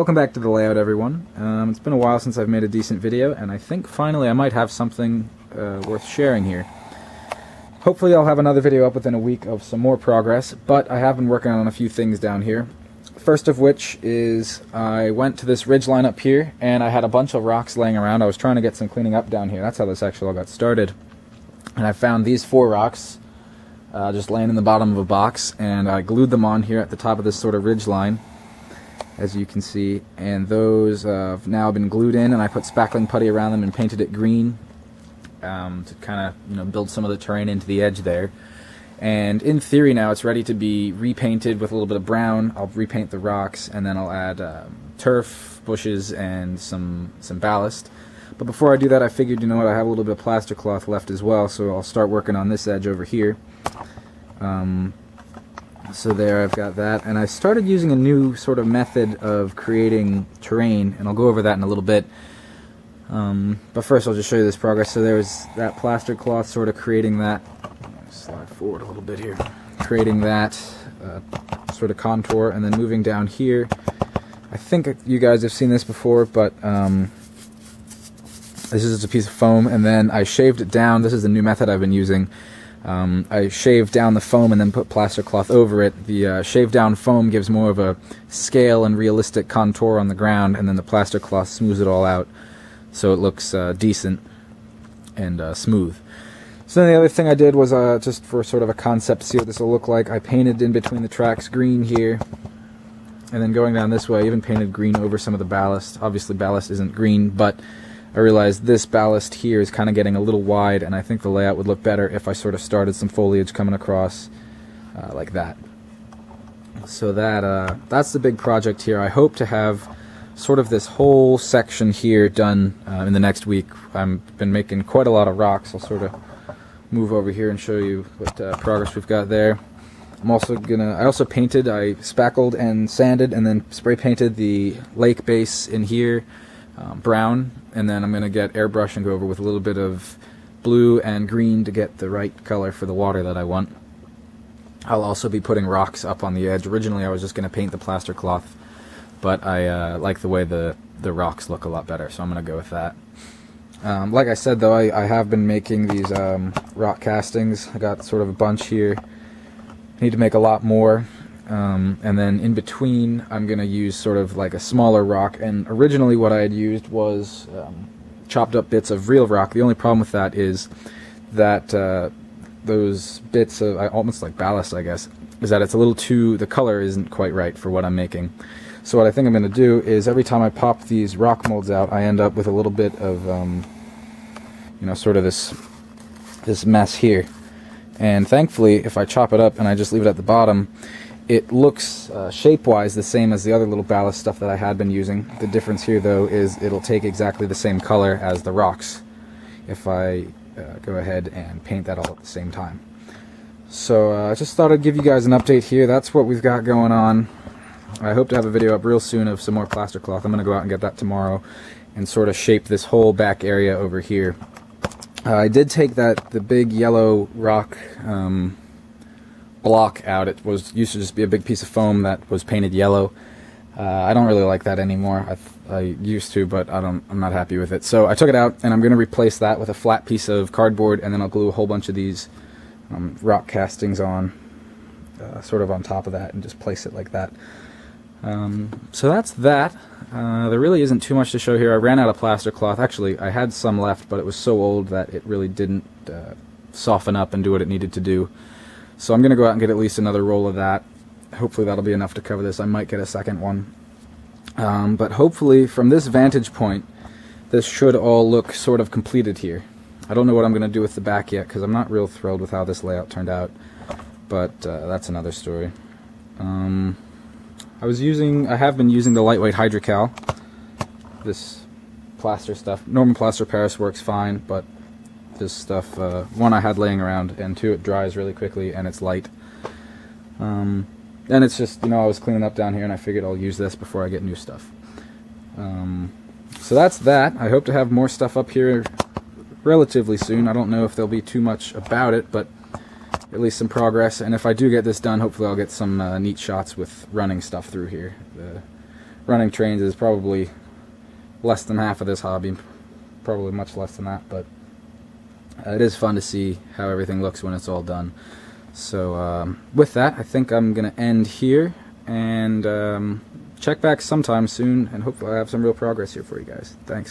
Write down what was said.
Welcome back to the layout, everyone. It's been a while since I've made a decent video, and I think finally I might have something worth sharing here. Hopefully I'll have another video up within a week of some more progress, but I have been working on a few things down here. First of which is I went to this ridge line up here, and I had a bunch of rocks laying around. I was trying to get some cleaning up down here. That's how this actually all got started. And I found these 4 rocks just laying in the bottom of a box, and I glued them on here at the top of this sort of ridge line, as you can see, and those have now been glued in, and I put spackling putty around them and painted it green to kind of build some of the terrain into the edge there. And in theory now it's ready to be repainted with a little bit of brown. I'll repaint the rocks, and then I'll add turf, bushes, and some ballast. But before I do that, I figured, I have a little bit of plaster cloth left as well, so I'll start working on this edge over here. So there, I've got that, and I started using a new sort of method of creating terrain, and I'll go over that in a little bit. But first I'll just show you this progress. So there's that plaster cloth sort of creating that, slide forward a little bit here, creating that sort of contour, and then moving down here. I think you guys have seen this before, but this is just a piece of foam, and then I shaved it down. This is the new method I've been using. I shaved down the foam and then put plaster cloth over it. The shaved down foam gives more of a scale and realistic contour on the ground, and then the plaster cloth smooths it all out so it looks decent and smooth. So then the other thing I did was just for sort of a concept to see what this will look like, I painted in between the tracks green here, and then going down this way I even painted green over some of the ballast. Obviously ballast isn't green, but I realized this ballast here is kind of getting a little wide, and I think the layout would look better if I sort of started some foliage coming across like that. So that's the big project here. I hope to have sort of this whole section here done in the next week. I've been making quite a lot of rocks. I'll sort of move over here and show you what progress we've got there. I also painted, I spackled and sanded and then spray painted the lake base in here brown, and then I'm going to get airbrush and go over with a little bit of blue and green to get the right color for the water that I want. I'll also be putting rocks up on the edge. Originally I was just going to paint the plaster cloth, but I like the way the rocks look a lot better, so I'm going to go with that. Like I said though, I have been making these rock castings. I got sort of a bunch here. I need to make a lot more. And then in between I'm going to use sort of like a smaller rock, and originally what I had used was chopped up bits of real rock. The only problem with that is that those bits of almost like ballast, I guess, is that it's a little too, the color isn't quite right for what I'm making. So what I think I'm going to do is every time I pop these rock molds out, I end up with a little bit of sort of this mess here. And thankfully if I chop it up and I just leave it at the bottom, it looks shape-wise the same as the other little ballast stuff that I had been using. The difference here though is it'll take exactly the same color as the rocks if I go ahead and paint that all at the same time. So I just thought I'd give you guys an update here. That's what we've got going on. I hope to have a video up real soon of some more plaster cloth. I'm going to go out and get that tomorrow and sort of shape this whole back area over here. I did take the big yellow rock block out. It used to just be a big piece of foam that was painted yellow. I don't really like that anymore. I used to, but I'm not happy with it. So I took it out, and I'm going to replace that with a flat piece of cardboard, and then I'll glue a whole bunch of these rock castings on, sort of on top of that, and just place it like that. So that's that. There really isn't too much to show here. I ran out of plaster cloth. Actually, I had some left, but it was so old that it really didn't soften up and do what it needed to do. So I'm going to go out and get at least another roll of that. Hopefully that'll be enough to cover this. I might get a second one. But hopefully from this vantage point, this should all look sort of completed here. I don't know what I'm going to do with the back yet, because I'm not real thrilled with how this layout turned out. But that's another story. I have been using the lightweight Hydrocal. This plaster stuff. Norman Plaster Paris works fine, but this stuff, one I had laying around, and two, it dries really quickly and it's light. And it's just, I was cleaning up down here and I figured I'll use this before I get new stuff. So that's that. I hope to have more stuff up here relatively soon. I don't know if there'll be too much about it, but at least some progress. And if I do get this done, hopefully I'll get some neat shots with running stuff through here. running trains is probably less than half of this hobby, probably much less than that, but it is fun to see how everything looks when it's all done. So with that, I think I'm going to end here, and check back sometime soon, and hopefully I'll have some real progress here for you guys. Thanks.